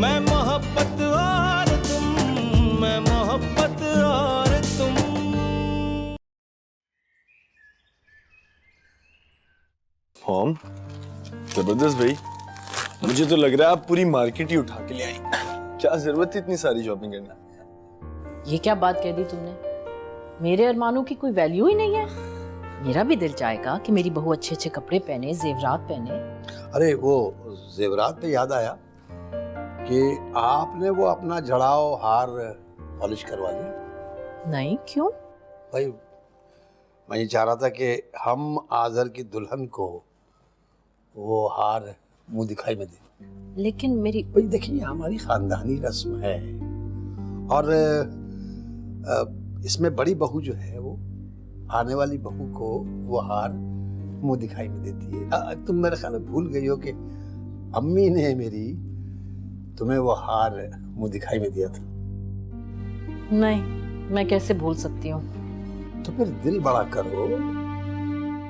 मैं मोहब्बत और तुम, मैं मोहब्बत और तुम। मॉम, जबरदस्त भाई। मुझे तो लग रहा है आप पूरी मार्केट ही उठा के ले आई। क्या जरूरत थी इतनी सारी शॉपिंग करना? ये क्या बात कह दी तुमने? मेरे अरमानों की कोई वैल्यू ही नहीं है। मेरा भी दिल चाहेगा कि मेरी बहू अच्छे अच्छे कपड़े पहने, जेवरात पहने। अरे वो जेवरात पे याद आया कि आपने वो अपना जड़ाओ हार पॉलिश करवा लिया? नहीं, क्यों? भाई मैं ये चाह रहा था कि हम आजर की दुल्हन को वो हार मुंह दिखाई में दे। लेकिन मेरी भाई देखिए, हमारी खानदानी रस्म है और इसमें बड़ी बहू जो है वो आने वाली बहू को वो हार मुंह दिखाई में देती है। तुम मेरे ख्याल में भूल गई हो कि अम्मी ने मेरी तुम्हें वो हार मुंह दिखाई में दिया था। नहीं, मैं कैसे भूल सकती हूँ? तो फिर दिल बड़ा करो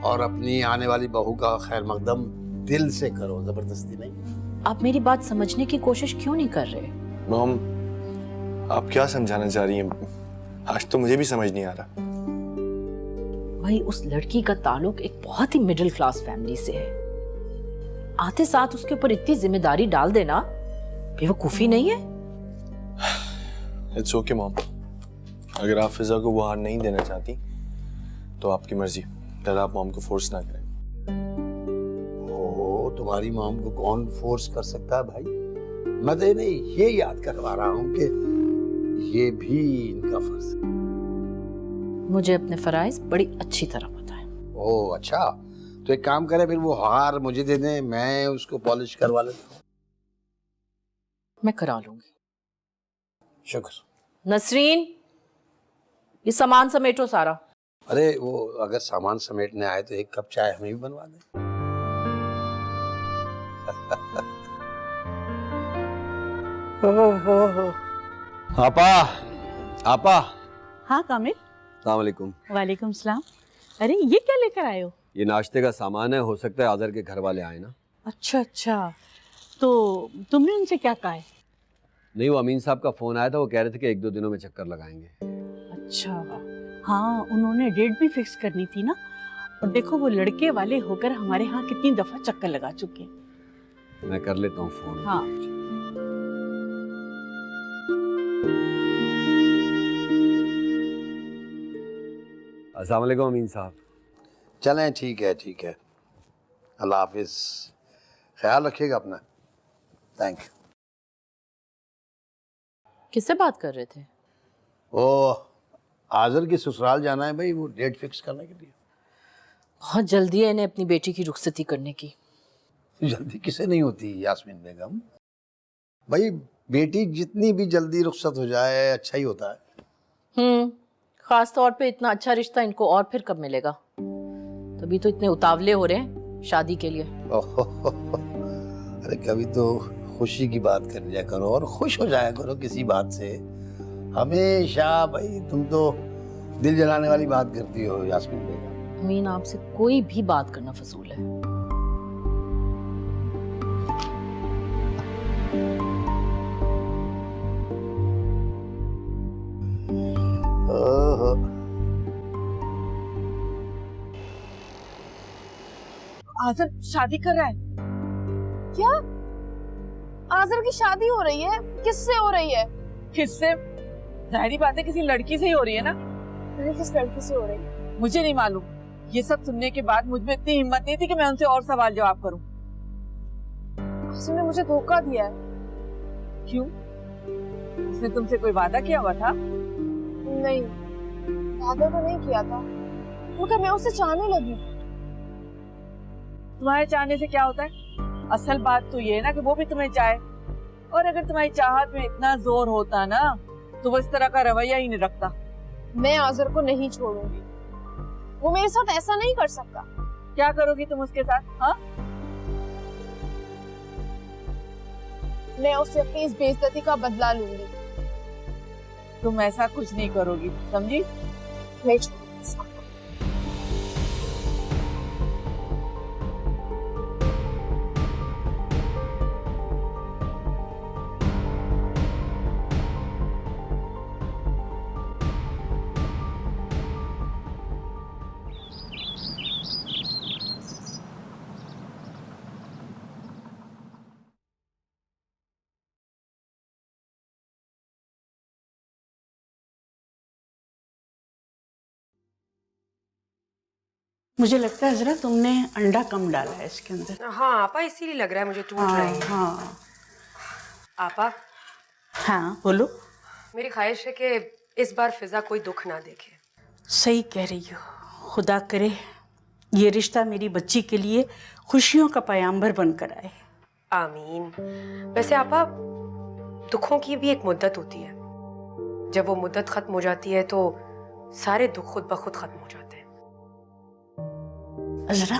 और अपनी आने वाली बहू का खैर मकदम दिल से करो, जबरदस्ती नहीं। आप मेरी बात समझने की कोशिश क्यों नहीं कर रहे? मॉम, आप क्या समझाना चाह रही हैं? आज तो मुझे भी समझ नहीं आ रहा। भाई, उस लड़की का ताल्लुक एक बहुत ही मिडिल क्लास फैमिली से है। आते साथ उसके ऊपर इतनी जिम्मेदारी डाल देना बेवकूफी नहीं है? इट्स ओके मॉम, अगर आप फिजा को वो हार नहीं देना चाहती तो आपकी मर्जी, पर आप मॉम को फोर्स ना करें। ओह, तुम्हारी मॉम को कौन फोर्स कर सकता है भाई? मैं तो इन्हें ये याद करवा रहा हूँ कि ये भी इनका फर्ज है। मुझे अपने फराइज बड़ी अच्छी तरह पता है। ओह अच्छा, तो एक काम करें, फिर वो हार मुझे दे दें, मैं उसको पॉलिश करवा लेता हूँ। मैं करा लूंगी। शुक्र। नसरीन, ये सामान समेटो सारा। अरे वो अगर सामान समेटने आए तो एक कप चाय हमें भी बनवा दें। आपा, आपा। हाँ कामिल। अस्सलाम वालेकुम। वालेकुम सलाम। अरे ये क्या लेकर आए हो? ये नाश्ते का सामान है, हो सकता है आज़र के घर वाले आए ना। अच्छा अच्छा, तो तुमने उनसे क्या कहा है? नहीं, वो अमीन साहब का फोन आया था, वो कह रहे थे कि 1-2 दिनों में चक्कर लगाएंगे। अच्छा हाँ, उन्होंने डेट भी फिक्स करनी थी ना। और देखो वो लड़के वाले होकर हमारे यहाँ कितनी दफा चक्कर लगा चुके हैं। मैं कर लेता हूँ फोन। हाँ। अस्सलाम वालेकुम अमीन साहब। चलें, ठीक है ठीक है, अल्लाह हाफिज, ख्याल रखिएगा अपना। Thank you. किससे बात कर रहे थे? ओ आजर की ससुराल जाना है भाई, वो डेट फिक्स करने के लिए। बहुत जल्दी है इन्हें अपनी बेटी की रुखसती करने की। जल्दी किसे नहीं होती यास्मीन बेगम, भाई बेटी जितनी भी जल्दी रुखसत हो जाए अच्छा ही होता है। खास तौर पे इतना अच्छा रिश्ता इनको और फिर कब मिलेगा? तभी तो इतने उतावले हो रहे हैं शादी के लिए। अरे कभी तो खुशी की बात कर लिया करो और खुश हो जाया करो किसी बात से। हमेशा भाई तुम तो दिल जलाने वाली बात करती हो यास्मीन बेगम। अमीन, आपसे कोई भी बात करना फजूल है। आज़र शादी कर रहा है? क्या? आज़र की शादी हो रही है? किससे हो रही है? किससे? जाहिर बात है किसी लड़की से ही हो रही है ना। अरे किस लड़की से हो रही है? मुझे नहीं मालूम। ये सब सुनने के बाद मुझ में इतनी हिम्मत नहीं थी कि मैं उनसे और सवाल जवाब करूं। उसने मुझे धोखा दिया है। क्यों? उसने तुमसे कोई वादा किया हुआ था? नहीं, वादा तो नहीं किया था, मगर मैं उसे चाहने लगी। तुम्हारे चाहने से क्या होता है? असल बात तो ये है ना कि वो भी तुम्हें चाहे, और अगर तुम्हारी चाहत में इतना जोर होता ना तो वो इस तरह का रवैया ही नहीं रखता। मैं आज़र को नहीं छोड़ूंगी, वो मेरे साथ ऐसा नहीं कर सकता। क्या करोगी तुम उसके साथ? हाँ, मैं उससे अपनी इस बेइज्जती का बदला लूंगी। तुम ऐसा कुछ नहीं करोगी, समझी? नहीं छोड़ूंगी इसको। मुझे लगता है जरा तुमने अंडा कम डाला है इसके अंदर। हाँ आपा, इसीलिए लग रहा है मुझे टूट रहा है। हाँ आपा, हाँ बोलो। मेरी ख्वाहिश है कि इस बार फिजा कोई दुख ना देखे। सही कह रही हो। खुदा करे ये रिश्ता मेरी बच्ची के लिए खुशियों का पैगाम्बर बनकर आए। आमीन। वैसे आपा, दुखों की भी एक मुद्दत होती है। जब वो मुद्दत खत्म हो जाती है तो सारे दुख खुद ब खुद खत्म हो जाते हैं। अजरा,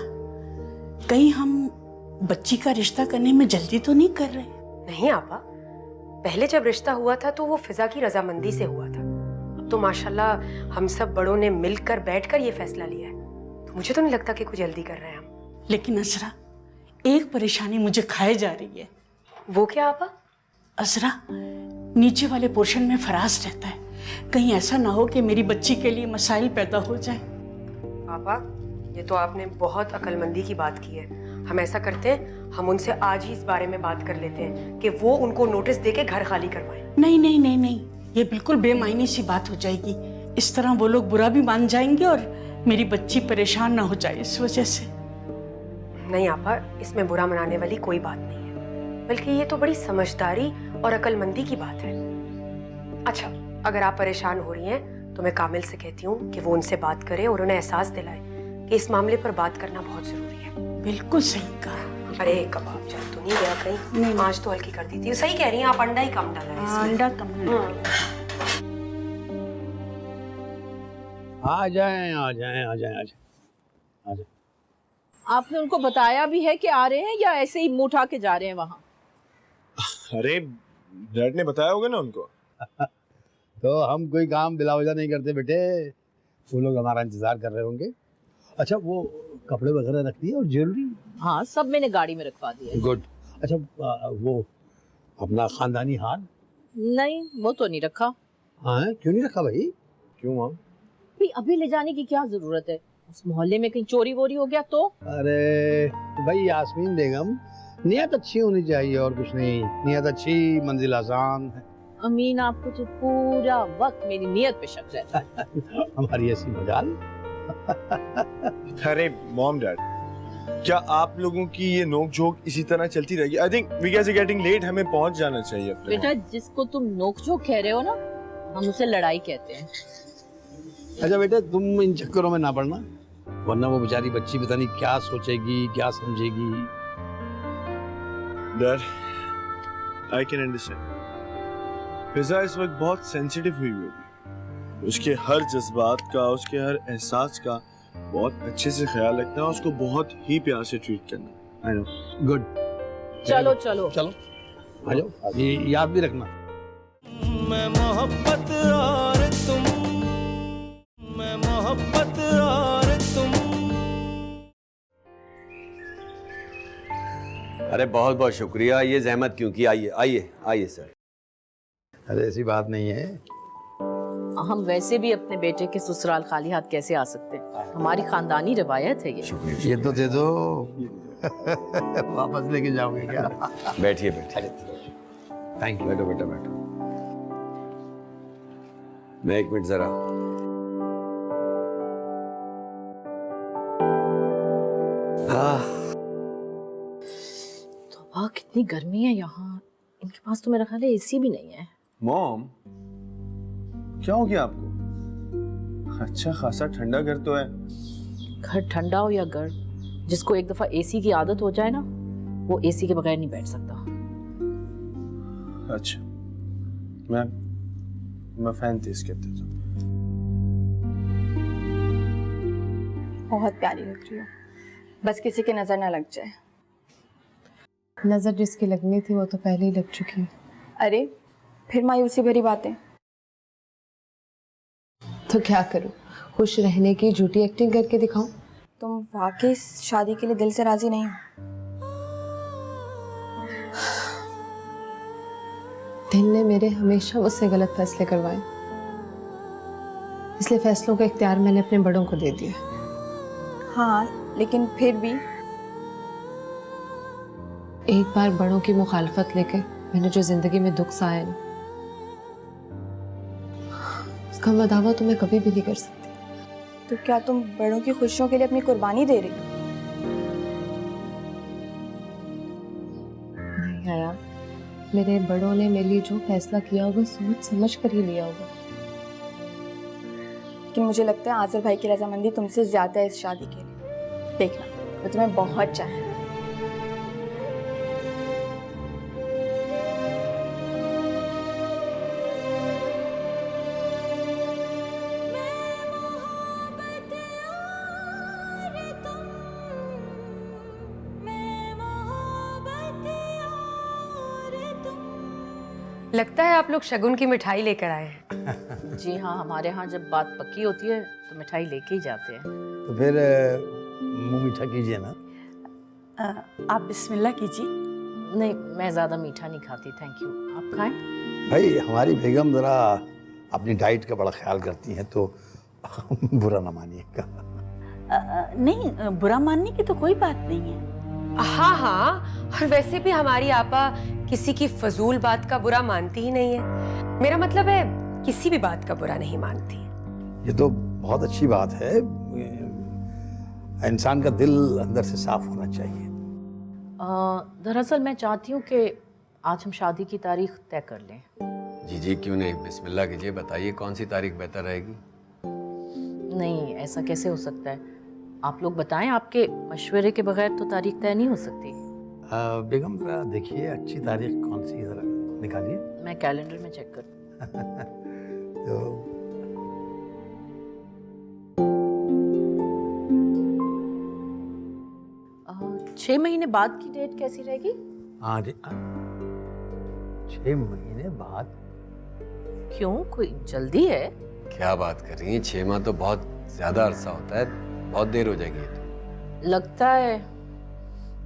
कहीं हम बच्ची का रिश्ता करने में जल्दी तो नहीं कर रहे? नहीं आपा, पहले जब रिश्ता हुआ था तो वो फिजा की रजामंदी से हुआ था। अब तो माशाल्लाह हम सब बड़ों ने मिलकर बैठकर ये फैसला लिया है, तो मुझे तो नहीं लगता कि कोई जल्दी कर रहे हैं हम। लेकिन अजरा, एक परेशानी मुझे खाए जा रही है। वो क्या आपा? अजरा, नीचे वाले पोर्शन में फराज रहता है, कहीं ऐसा ना हो कि मेरी बच्ची के लिए मसाइल पैदा हो जाए। पापा, ये तो आपने बहुत अक्लमंदी की बात की है। हम ऐसा करते हैं, हम उनसे आज ही इस बारे में बात कर लेते हैं कि वो उनको नोटिस देके घर खाली करवाएं। नहीं नहीं नहीं नहीं, ये बिल्कुल बेमायनी सी बात हो जाएगी। इस तरह वो लोग बुरा भी मान जाएंगे और मेरी बच्ची परेशान ना हो जाए इस वजह से। नहीं आपा, इसमें बुरा मनाने वाली कोई बात नहीं है, बल्कि ये तो बड़ी समझदारी और अक्लमंदी की बात है। अच्छा, अगर आप परेशान हो रही हैं तो मैं कामिल से कहती हूँ कि वो उनसे बात करे और उन्हें एहसास दिलाए कि इस मामले पर बात करना बहुत जरूरी है। बिल्कुल सही कहा। अरे कबाब जल तो नहीं गया कहीं? नहीं। आज तो हल्की कर दी थी। सही कह रही हैं आप, अंडा ही कम डाला है इसमें। अंडा कम है। आ जाएं आ जाएं आ जाएं आ जाएं आ जाएं। आपने उनको बताया भी है कि आ रहे हैं या ऐसे ही मुंह उठा के जा रहे हैं वहाँ? अरे डैड ने बताया होगा ना उनको। तो हम कोई काम बिला वजह नहीं करते बेटे, वो लोग हमारा इंतजार कर रहे होंगे। अच्छा, वो कपड़े वगैरह रख दिए और ज्वेलरी? हाँ, सब मैंने गाड़ी में रखवा दिया। गुड। अच्छा, वो अपना खानदानी हार? नहीं, वो तो नहीं रखा। हाँ, क्यों नहीं रखा भाई? क्यों माम? भाई अभी ले जाने की क्या जरूरत है? उस मोहल्ले में कहीं चोरी वोरी हो गया तो? अरे भाई यास्मीन बेगम, नियत अच्छी होनी चाहिए और कुछ नहीं। नियत अच्छी, मंजिल आसान है। अमीन, आपको तो पूरा वक्त मेरी नियत पे शक रहता है। हमारी ऐसी मजाल। अरे मॉम डैड, क्या आप लोगों की ये नोक झोंक इसी तरह चलती रहेगी? I think we guys are getting late, हमें पहुंच जाना चाहिए अपने। बेटा, जिसको तुम नोक झोंक कह रहे हो ना, हम उसे लड़ाई कहते हैं। अच्छा बेटे, तुम इन चक्करों में ना पड़ना, वरना वो बेचारी बच्ची पता नहीं क्या सोचेगी, क्या समझेगी। Dad, I can understand. Fiza इस वक्त बहुत सेंसिटिव हुई होगी। उसके हर जज्बात का, उसके हर एहसास का बहुत अच्छे से ख्याल रखना है, उसको बहुत ही प्यार से ट्रीट करना। I know. गुड। चलो चलो चलो आ जाओ, ये याद भी रखना। मैं मोहब्बत और तुम, मैं मोहब्बत और तुम। अरे बहुत बहुत शुक्रिया, ये जहमत क्यों की। आइए आइए आइए सर। अरे ऐसी बात नहीं है। हम वैसे भी अपने बेटे के ससुराल खाली हाथ कैसे आ सकते हैं? हमारी खानदानी रिवायत है ये। ये तो दे दो। वापस लेके जाओगे क्या? बैठिए बैठिए। Thank you. बैठो बेटा बैठो। मैं एक मिनट जरा। तो कितनी गर्मी है यहाँ। इनके पास तो मेरा ख्याल है एसी भी नहीं है। मॉम, क्या हो गया आपको? अच्छा खासा ठंडा घर तो है। घर ठंडा हो या गर्म, जिसको एक दफा एसी की आदत हो जाए ना, वो एसी के बगैर नहीं बैठ सकता। अच्छा, मैं फैन तेज कर देता हूँ। बहुत प्यारी लग रही हो, बस किसी की नजर ना लग जाए। नजर जिसकी लगनी थी वो तो पहले ही लग चुकी है। अरे फिर मायूसी भरी बातें। तो क्या करूं, खुश रहने की झूठी एक्टिंग करके दिखाऊं? तुम वाकई इस शादी के लिए दिल से राजी नहीं हो? दिल ने मेरे हमेशा मुझसे गलत फैसले करवाए, इसलिए फैसलों का इख्तियार मैंने अपने बड़ों को दे दिया। हाँ, लेकिन फिर भी एक बार बड़ों की मुखालफत लेकर मैंने जो जिंदगी में दुख सहा है ना, उसका मैं दावा तो मैं कभी भी नहीं कर सकती। तो क्या तुम बड़ों की खुशियों के लिए अपनी कुर्बानी दे रही हो? नहीं आया, मेरे बड़ों ने मेरे लिए जो फैसला किया होगा सोच समझ कर ही लिया होगा। लेकिन मुझे लगता है आज़र भाई की रजामंदी तुमसे ज्यादा है इस शादी के लिए। देखना, वो तुम्हें बहुत चाहे। लगता है आप लोग शगुन की मिठाई लेकर आए हैं। जी हाँ, हमारे यहाँ जब बात पक्की होती है तो मिठाई लेके ही जाते हैं। तो फिर मुंह मीठा कीजिए ना। आप बिस्मिल्लाह कीजिए। नहीं, मैं ज़्यादा मीठा नहीं खाती, थैंक यू। आप खाएं? भाई हमारी बेगम जरा अपनी डाइट का बड़ा ख्याल करती हैं, तो बुरा ना मानिएगा। नहीं, बुरा मानने की तो कोई बात नहीं है। हाँ हाँ, और वैसे भी हमारी आपा किसी की फजूल बात का बुरा मानती ही नहीं है। मेरा मतलब है किसी भी बात का बुरा नहीं मानती। ये तो बहुत अच्छी बात है। इंसान का दिल अंदर से साफ होना चाहिए। दरअसल मैं चाहती हूँ कि आज हम शादी की तारीख तय कर लें। जी जी, क्यों नहीं, बिस्मिल्लाह कीजिए, बताइए कौन सी तारीख बेहतर रहेगी। नहीं, ऐसा कैसे हो सकता है? आप लोग बताएं, आपके मशवरे के बगैर तो तारीख तय नहीं हो सकती। बेगम जरा देखिए अच्छी तारीख कौन सी, जरा निकालिए। मैं कैलेंडर में चेक कर। तो 6 महीने बाद की डेट कैसी रहेगी? हाँ जी, 6 महीने बाद। क्यों, कोई जल्दी है? क्या बात कर रही हैं, 6 माह तो बहुत ज्यादा अरसा होता है, बहुत देर हो जाएगी ये तो। लगता है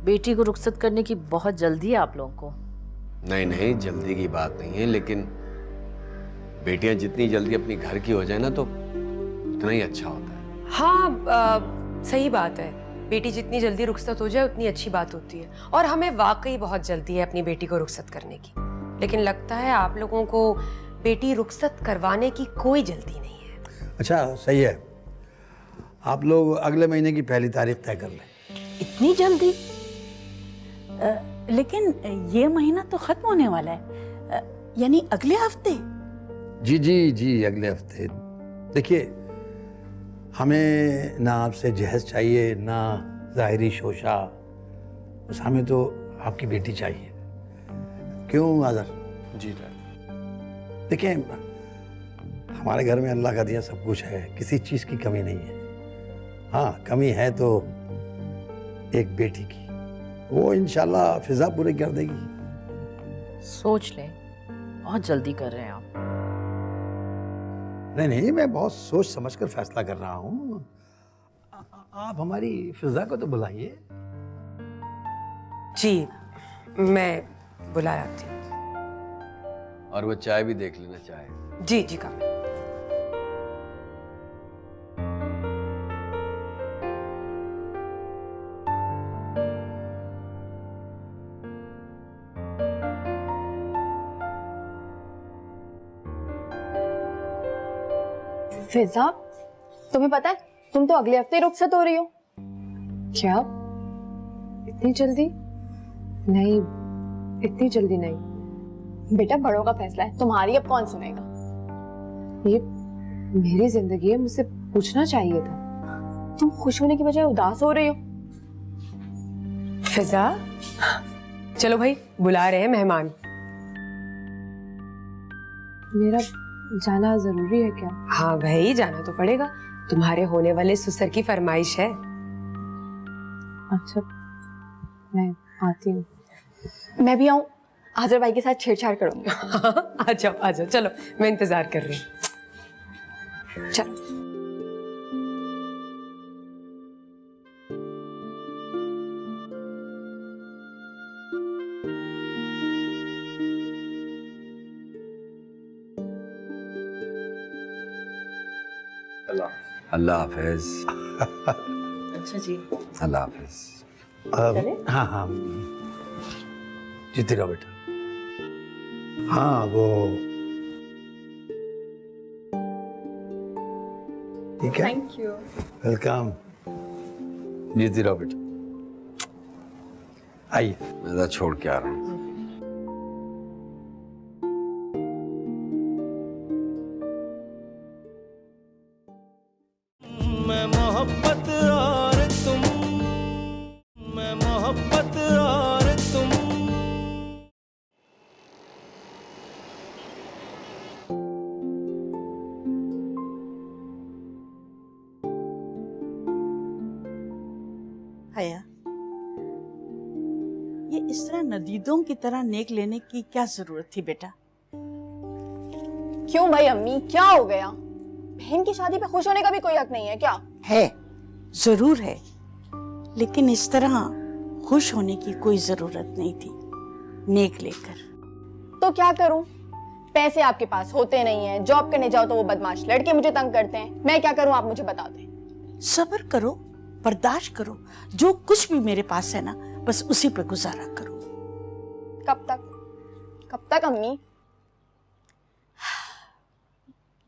बेटी को रुखसत करने की बहुत जल्दी है आप लोगों को। नहीं नहीं, जल्दी की बात नहीं है, लेकिन बेटियां जितनी जल्दी अपनी घर की हो जाए ना तो उतना ही अच्छा होता है। हाँ, सही बात है। बेटी जितनी जल्दी रुखसत हो जाए उतनी अच्छी बात होती है, और हमें वाकई बहुत जल्दी है अपनी बेटी को रुखसत करने की। लेकिन लगता है आप लोगों को बेटी रुखसत करवाने की कोई जल्दी नहीं है। अच्छा सही है, आप लोग अगले महीने की पहली तारीख तय कर लें। इतनी जल्दी? लेकिन ये महीना तो खत्म होने वाला है, यानी अगले हफ्ते। जी जी जी, अगले हफ्ते। देखिए, हमें ना आपसे जहेज चाहिए ना ज़ाहिरी शोशा, बस हमें तो आपकी बेटी चाहिए। क्यों आज़र? जी डैड। देखिए, हमारे घर में अल्लाह का दिया सब कुछ है, किसी चीज़ की कमी नहीं है। हाँ, कमी है तो एक बेटी की, वो इंशाल्लाह फिजा पूरी कर देगी। सोच लें, बहुत जल्दी कर रहे हैं आप। नहीं नहीं, मैं बहुत सोच समझकर फैसला कर रहा हूँ। आप हमारी फिजा को तो बुलाइए। जी, मैं बुला लाती हूँ। और वो चाय भी देख लेना, चाय। जी जी काबिल। फिजा, तुम्हें पता है तुम तो अगले हफ्ते रुखसत हो रही हो। क्या? इतनी जल्दी? नहीं, इतनी जल्दी नहीं। बेटा, बड़ों का फैसला है, तुम्हारी अब कौन सुनेगा? ये मेरी जिंदगी है, मुझसे पूछना चाहिए था। तुम खुश होने की बजाय उदास हो रही हो। फिजा, चलो भाई, बुला रहे हैं मेहमान। मेरा जाना जरूरी है क्या? हाँ भाई, जाना तो पड़ेगा, तुम्हारे होने वाले ससुर की फरमाइश है। अच्छा, मैं आती हूँ। मैं भी आऊं? आज़र भाई के साथ छेड़छाड़ करूंगी। आ जाओ आ जाओ, चलो मैं इंतजार कर रही हूँ। चलो। अल्लाह हाफिज। अच्छा जी, अल्लाह हाफिज। हाँ हाँ, जीते रहो बेटा। हाँ, वो ठीक है, थैंक यू। वेलकम। जीती रहो बेटा। आइए। मैं तो छोड़ के आ रहा हूँ। मैं मोहब्बत और तुम, मैं मोहब्बत और तुम। हया, ये इस तरह नदीदों की तरह नेक लेने की क्या जरूरत थी बेटा? क्यों भाई अम्मी, क्या हो गया? बहन की शादी पे खुश होने का भी कोई हक नहीं है क्या? है, जरूर है, लेकिन इस तरह खुश होने की कोई जरूरत नहीं थी नेक लेकर। तो क्या करूं? पैसे आपके पास होते नहीं हैं, जॉब करने जाओ तो वो बदमाश लड़के मुझे तंग करते हैं। मैं क्या करूं, आप मुझे बता दें। सब्र करो, बर्दाश्त करो, जो कुछ भी मेरे पास है ना बस उसी पे गुजारा करो। कब तक? कब तक अम्मी?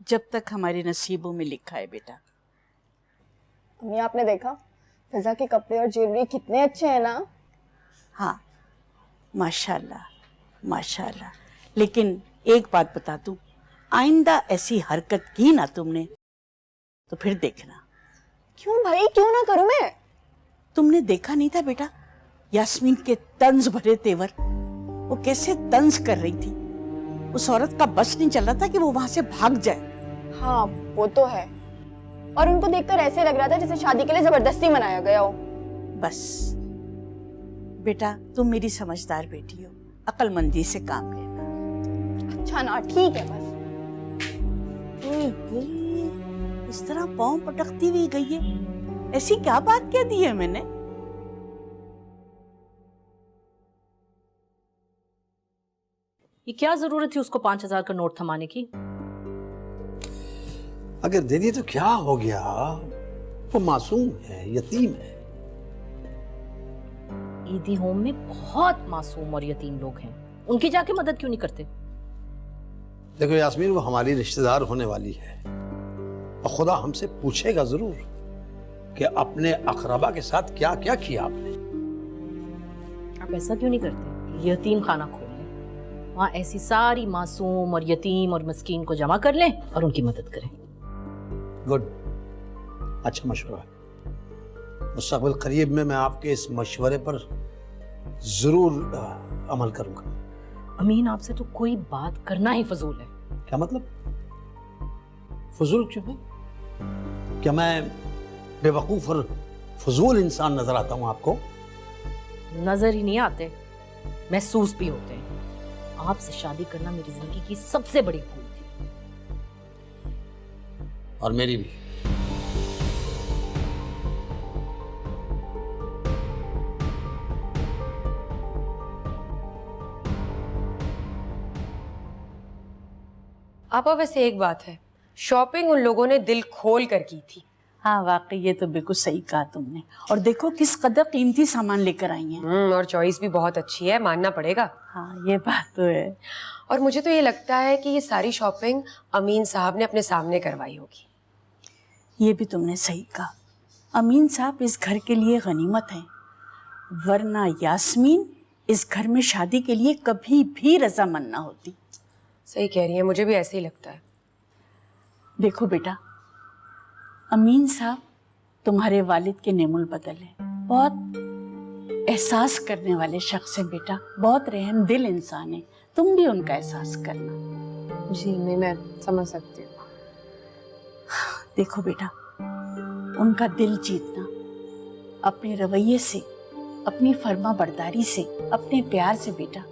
जब तक हमारे नसीबों में लिखा है बेटा। अम्मी आपने देखा फिजा के कपड़े और ज्वेलरी कितने अच्छे हैं ना? हाँ, माशाल्लाह माशाल्लाह। लेकिन एक बात बता दूं, आइंदा ऐसी हरकत की ना तुमने तो फिर देखना। क्यों भाई, क्यों ना करूं मैं? तुमने देखा नहीं था बेटा यास्मीन के तंज भरे तेवर? वो कैसे तंज कर रही थी। उस औरत का बस नहीं चल रहा था कि वो वहां से भाग जाए। हाँ वो तो है, और उनको देखकर ऐसे लग रहा था जैसे शादी के लिए जबरदस्ती मनाया गया हो। बस बेटा, तुम मेरी समझदार बेटी हो, अक्लमंदी से काम लेना। अच्छा ना, ठीक है बस। इस तरह पाँव पटकती हुई गई है, ऐसी क्या बात कह दी है मैंने? ये क्या जरूरत थी उसको 5,000 का नोट थमाने की? अगर दे दिए तो क्या हो गया? वो मासूम है, यतीम है। ईदी होम में बहुत मासूम और यतीम लोग हैं, उनकी जाके मदद क्यों नहीं करते? देखो यास्मीन, वो हमारी रिश्तेदार होने वाली है और खुदा हमसे पूछेगा जरूर कि अपने अकरबा के साथ क्या क्या किया आपने। आप ऐसा क्यों नहीं करते, यतीम खाना खोल लें, वहाँ ऐसी सारी मासूम और यतीम और मस्कीन को जमा कर लें और उनकी मदद करें। गुड, अच्छा मशवरा है। मुस्तकबिल करीब में मैं आपके इस मशवरे पर जरूर अमल करूंगा। अमीन, आपसे तो कोई बात करना ही फजूल है। क्या मतलब? फजूल क्यों है? क्या मैं बेवकूफ और फजूल इंसान नजर आता हूं आपको? नजर ही नहीं आते, महसूस भी होते हैं। आपसे शादी करना मेरी जिंदगी की सबसे बड़ी भूल थी। और मेरी भी। आपा वैसे एक बात है, शॉपिंग उन लोगों ने दिल खोल कर की थी। हाँ वाकई, ये तो बिल्कुल सही कहा तुमने। और देखो किस कदर कीमती सामान लेकर आई हैं। और चॉइस भी बहुत अच्छी है, मानना पड़ेगा। हाँ ये बात तो है। और मुझे तो ये लगता है कि ये सारी शॉपिंग अमीन साहब ने अपने सामने करवाई होगी। ये भी तुमने सही कहा। अमीन साहब इस घर के लिए गनीमत हैं, वरना यास्मीन इस घर में शादी के लिए कभी भी रजामंद ना होती। सही कह रही है, मुझे भी ऐसे ही लगता है। देखो बेटा, अमीन साहब तुम्हारे वालिद के नेमुल बदल है, बहुत एहसास करने वाले शख्स हैं बेटा, बहुत रहम दिल इंसान है। तुम भी उनका एहसास करना। जी नहीं, मैं समझ सकती हूँ। देखो बेटा, उनका दिल जीतना अपने रवैये से, अपनी फर्मा बरदारी से, अपने प्यार से बेटा।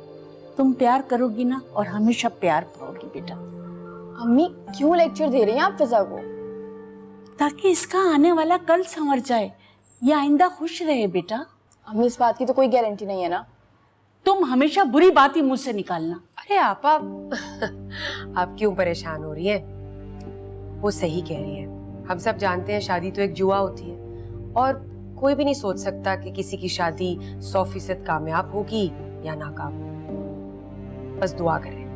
तुम प्यार करोगी ना और हमेशा प्यार पाओगी बेटा। अम्मी क्यों लेक्चर दे रही हैं आप फिजा को? ताकि इसका आने वाला कल संवर जाए, ये आइंदा खुश रहे बेटा। अम्मी इस बात की तो कोई गारंटी नहीं है ना। तुम हमेशा बुरी बात ही मुंह से निकालना। अरे आपा आप क्यों परेशान हो रही हैं? वो सही कह रही है। हम सब जानते हैं शादी तो एक जुआ होती है, और कोई भी नहीं सोच सकता कि किसी की शादी 100% कामयाब होगी या नाकाम। बस दुआ करें।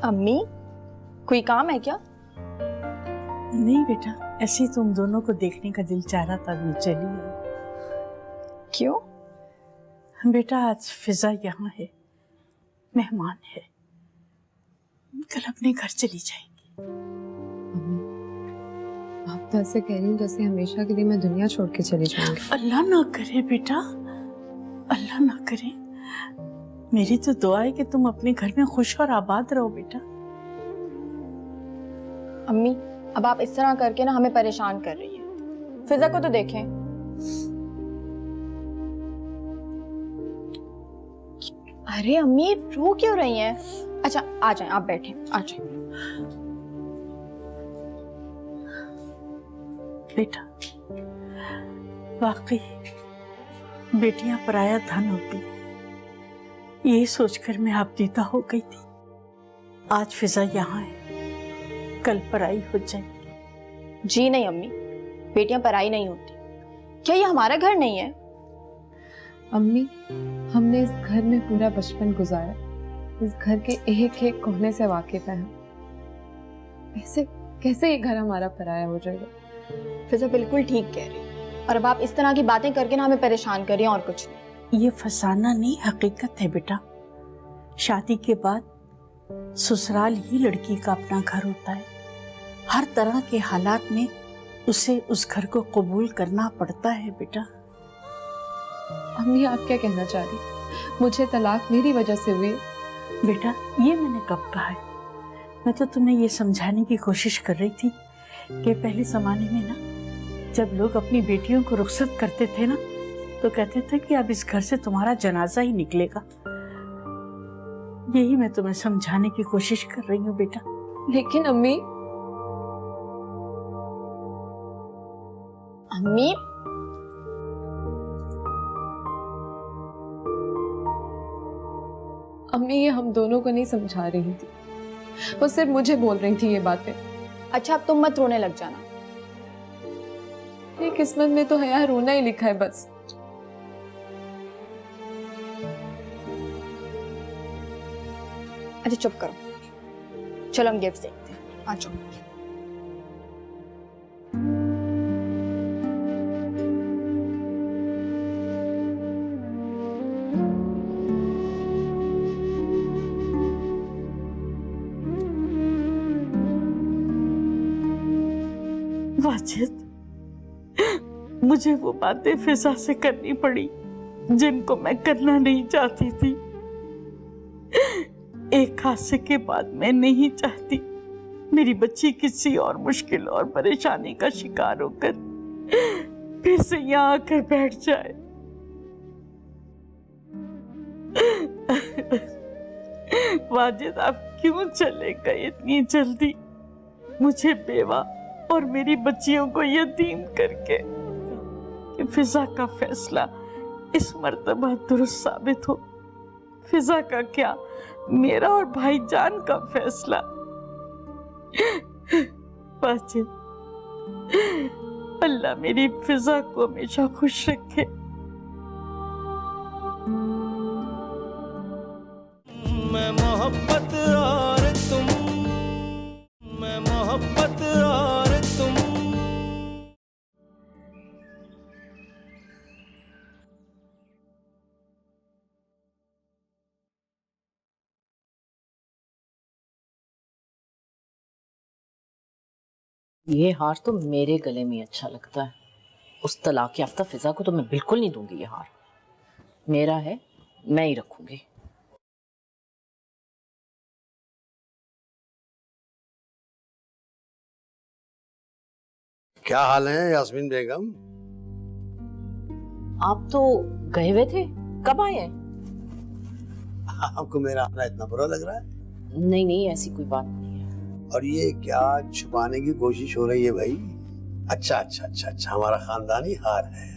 अम्मी कोई काम है क्या? नहीं बेटा, ऐसे ही तुम दोनों को देखने का दिल चाह रहा था, मैं चली आई। क्यों? बेटा आज फिजा यहाँ है, मेहमान है, कल अपने घर चली जाएगी। मम्मी, आप तो ऐसे कह रही हैं जैसे हमेशा के लिए मैं दुनिया छोड़ के चली जाऊंगी। अल्लाह ना करे बेटा, अल्लाह ना करे। मेरी तो दुआ है कि तुम अपने घर में खुश और आबाद रहो बेटा। अम्मी अब आप इस तरह करके ना हमें परेशान कर रही हैं। फिजा को तो देखें। अरे अम्मी रो क्यों रही हैं? अच्छा आ जाएं, आप बैठें, आ जाएं। बेटा वाकई बेटियां पराया धन होती, यही सोचकर मैं आपदीदा हो गई थी। आज फिजा यहाँ है, कल पराई हो जाएगी। जी नहीं अम्मी, बेटियां पराई नहीं होती। क्या ये हमारा घर नहीं है? अम्मी, हमने इस घर में पूरा बचपन गुजारा, इस घर के एक एक कोने से वाकिफ है हम। ऐसे कैसे ये घर हमारा पराया हो जाएगा? फिजा बिल्कुल ठीक कह रही है, और अब आप इस तरह की बातें करके ना हमें परेशान करिए, और कुछ नहीं। ये फसाना नहीं, हकीकत है बेटा। शादी के बाद ससुराल ही लड़की का अपना घर होता है। हर तरह के हालात में उसे उस घर को कबूल करना पड़ता है बेटा। अम्मी आप क्या कहना चाह रही? मुझे तलाक मेरी वजह से हुई? बेटा ये मैंने कब कहा है? मैं तो तुम्हें ये समझाने की कोशिश कर रही थी कि पहले जमाने में ना, जब लोग अपनी बेटियों को रुखसत करते थे ना, तो कहते थे कि अब इस घर से तुम्हारा जनाजा ही निकलेगा। यही मैं तुम्हें समझाने की कोशिश कर रही हूँ बेटा। लेकिन अम्मी अम्मी अम्मी ये हम दोनों को नहीं समझा रही थी, वो सिर्फ मुझे बोल रही थी ये बातें। अच्छा अब तुम मत रोने लग जाना। ये किस्मत में तो है यार, रोना ही लिखा है बस। अच्छा चुप करो, चलो हम गिफ्ट देखते हैं, आ जाओ। वाजिद, मुझे वो बातें फिजा से करनी पड़ी जिनको मैं करना नहीं चाहती थी। एक हादसे के बाद मैं नहीं चाहती मेरी बच्ची किसी और मुश्किल और परेशानी का शिकार होकर फिर से यहाँ आकर बैठ जाए। वाजिद आप क्यों चले गए इतनी जल्दी, मुझे बेवा और मेरी बच्चियों को यतीम करके? कि फिजा का फैसला इस मर्तबा दुरुस्त साबित हो। फिजा का क्या, मेरा और भाईजान का फैसला। वाजिद, अल्लाह मेरी फिजा को हमेशा खुश रखे। मैं मोहब्बत और तुम, मैं मोहब्बत और तुम। ये हार तो मेरे गले में अच्छा लगता है। उस तलाक याफ्ता फिजा को तो मैं बिल्कुल नहीं दूंगी ये हार। मेरा है, मैं ही रखूंगी। क्या हाल है यास्मीन बेगम? आप तो गए हुए थे, कब आए हैं? आपको मेरा आना इतना बुरा लग रहा है? नहीं नहीं, ऐसी कोई बात नहीं है। और ये क्या छुपाने की कोशिश हो रही है भाई? अच्छा अच्छा अच्छा अच्छा, हमारा खानदानी हार है,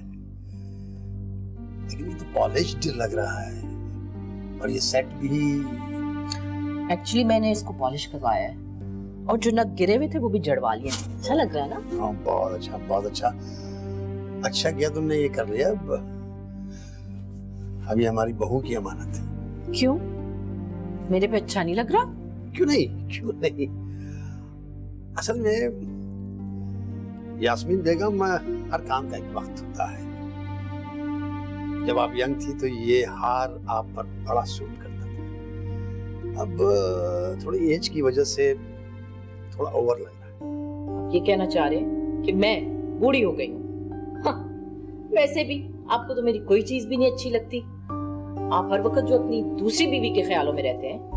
लेकिन ये तो पॉलिश्ड लग रहा है, और ये सेट भी। एक्चुअली मैंने इसको पॉलिश करवाया है, और जो नग गिरे हुए थे वो भी जड़वा लिए। अच्छा लग रहा है ना? हाँ बहुत अच्छा, बहुत अच्छा। अच्छा किया तुमने ये कर लिया। अब ये हमारी बहू की अमानत है। क्यों, मेरे पे अच्छा नहीं लग रहा? क्यों नहीं, क्यों नहीं। असल में यास्मीन बेगम, हर काम का एक वक्त होता है। जब आप यंग थी तो ये हार आप पर बड़ा सूट करता था। अब थोड़ी एज की वजह से थोड़ा ओवर लग रहा है। ये कहना चाह रहे हैं कि मैं बूढ़ी हो गई हूँ? हाँ, वैसे भी आपको तो मेरी कोई चीज भी नहीं अच्छी लगती। आप हर वक्त जो अपनी दूसरी बीवी के ख्यालों में रहते हैं।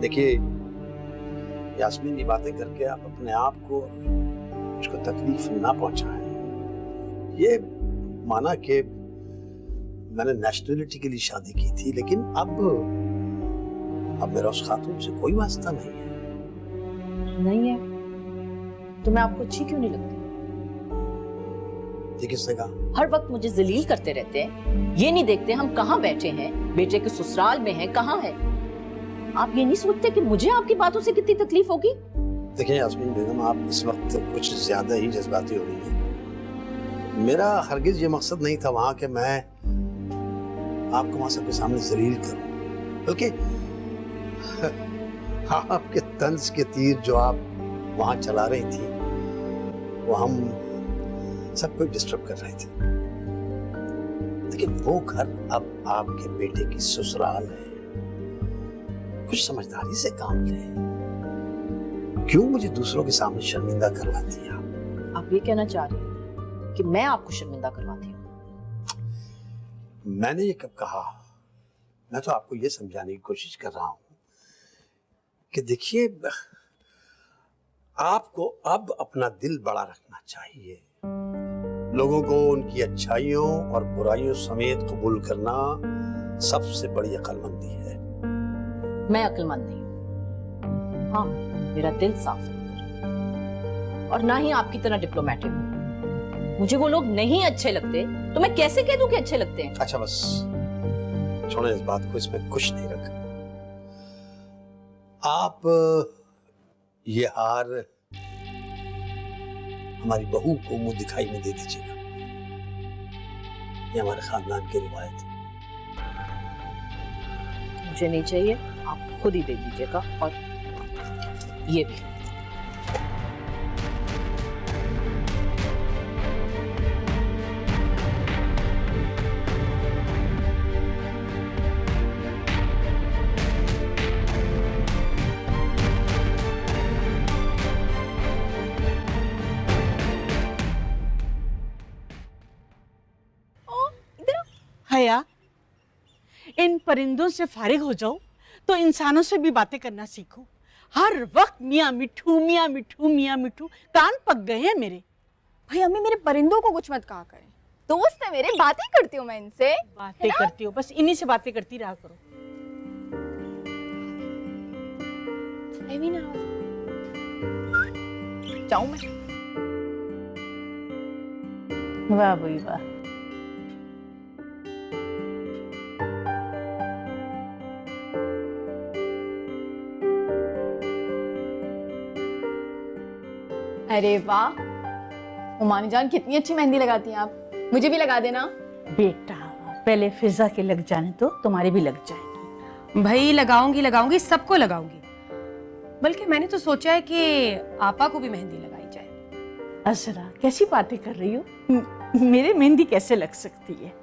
देखिए यास्मीन, ये बातें करके आप अपने आप को मुझको तकलीफ ना पहुंचाएं। ये माना कि मैंने नेशनलिटी के लिए शादी की थी, लेकिन अब मेरा उस खातून से कोई वास्ता नहीं है। नहीं है तो मैं आपको अच्छी क्यों नहीं लगती? ये किसने कहा? हर वक्त मुझे जलील करते रहते हैं। ये नहीं देखते हम कहाँ बैठे हैं, बेटे के ससुराल में हैं, कहाँ है। आप ये नहीं सोचते कि मुझे आपकी बातों से कितनी तकलीफ होगी? देखिए यास्मीन बेगम, आप इस वक्त कुछ ज्यादा ही जज्बाती हो रही हैं। मेरा हरगिज ये मकसद नहीं था वहां कि मैं आपको वहां सबके सामने जलील करूं, बल्कि आपके तंज के तीर जो आप वहां चला रही थी वो हम सबको डिस्टर्ब कर रहे थे। लेकिन वो घर अब आपके बेटे की ससुराल है। कुछ समझदारी से काम लें। क्यों मुझे दूसरों के सामने शर्मिंदा करवाती हैं आप ये कहना चाह रहे हैं कि मैं आपको शर्मिंदा करवाती हूँ? मैंने ये कब कहा? मैं तो आपको ये समझाने की कोशिश कर रहा हूं कि देखिए, आपको अब अपना दिल बड़ा रखना चाहिए। लोगों को उनकी अच्छाइयों और बुराइयों समेत कबूल करना सबसे बड़ी अक्लमंदी है। मैं अक्लमंद नहीं हूँ। हाँ, मेरा दिल साफ है और ना ही आपकी तरह डिप्लोमेटिक हूँ। मुझे वो लोग नहीं अच्छे लगते तो मैं कैसे कह दूं कि अच्छे लगते हैं? अच्छा बस छोड़ें इस बात को, इसमें कुछ नहीं रखा। आप ये हार हमारी बहू को मुंह दिखाई में दे दीजिएगा। ये हमारे खानदान की रिवायत है। मुझे नहीं चाहिए, आप खुद ही दे दीजिएगा। और ये भी। हया, इन परिंदों से फारिग हो जाओ तो इंसानों से भी बातें करना सीखो। हर वक्त मियाँ मिठू मियाँ मिठू मियाँ मिठू, कान पक गए हैं मेरे। भाई अम्मी, मेरे परिंदों को कुछ मत कहा करें। दोस्त है मेरे, बातें करती हूँ मैं इनसे। बातें करती हो, बस इन्हीं से बातें करती रहा करो। जाऊं मैं? वाह भाई वाह। अरे वाह, उमानी जान कितनी अच्छी मेहंदी लगाती हैं आप। मुझे भी लगा देना। बेटा पहले फिजा के लग जाने तो तुम्हारी भी लग जाएगी। भाई लगाऊंगी, सबको लगाऊंगी। बल्कि मैंने तो सोचा है कि आपा को भी मेहंदी लगाई जाए। असरा, कैसी बातें कर रही हो? मेरे मेहंदी कैसे लग सकती है?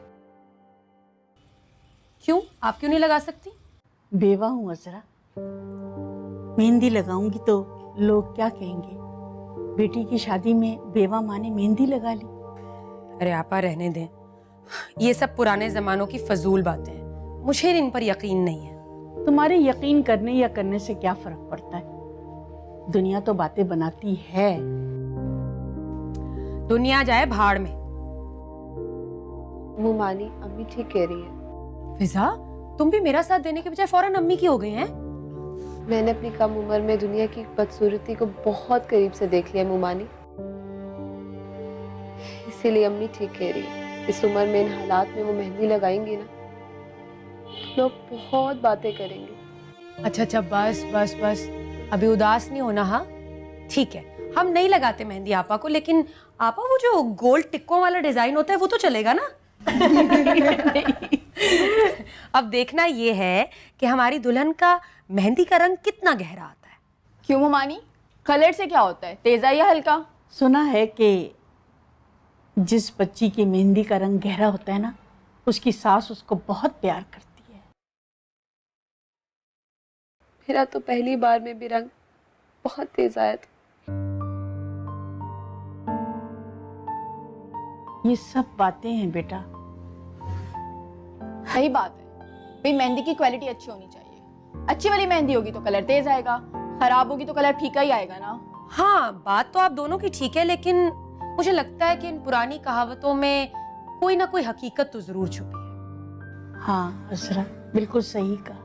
क्यों, आप क्यों नहीं लगा सकती? बेवा हूँ असरा, मेहंदी लगाऊंगी तो लोग क्या कहेंगे? बेटी की शादी में बेवा माँ ने मेहंदी लगा ली। अरे आपा रहने दें, ये सब पुराने जमानों की फजूल बातें हैं। मुझे इन पर यकीन नहीं है। तुम्हारे यकीन करने या करने से क्या फर्क पड़ता है? दुनिया तो बातें बनाती है। दुनिया जाए भाड़ में। मुमानी, अम्मी ठीक कह रही है। फिजा, तुम भी मेरा साथ देने के बजाय फौरन अम्मी की हो गई हैं। मैंने अपनी कम उम्र में दुनिया की बदसूरती को बहुत करीब से देख लिया मुमानी, इसीलिए अम्मी ठीक कह रही है। इस उम्र में इन हालात में वो मेहंदी लगाएंगी ना, लोग बहुत बातें करेंगे। अच्छा बस बस बस, अभी उदास नहीं होना। हाँ ठीक है, हम नहीं लगाते मेहंदी आपा को, लेकिन आपा वो जो गोल्ड टिक्कों वाला डिजाइन होता है वो तो चलेगा ना? अब देखना ये है कि हमारी दुल्हन का मेहंदी का रंग कितना गहरा आता है। क्यों ममानी, कलर से क्या होता है, तेजा या हल्का? सुना है कि जिस बच्ची की मेहंदी का रंग गहरा होता है ना, उसकी सास उसको बहुत प्यार करती है। मेरा तो पहली बार में भी रंग बहुत तेज आया था। ये सब बातें हैं बेटा। सही बात है भाई, मेहंदी की क्वालिटी अच्छी होनी चाहिए। अच्छी वाली मेहंदी होगी तो कलर तेज आएगा, खराब होगी तो कलर फीका ही आएगा ना। हाँ, बात तो आप दोनों की ठीक है, लेकिन मुझे लगता है कि इन पुरानी कहावतों में कोई ना कोई हकीकत तो जरूर छुपी है। हाँ असरा, बिल्कुल सही कहा।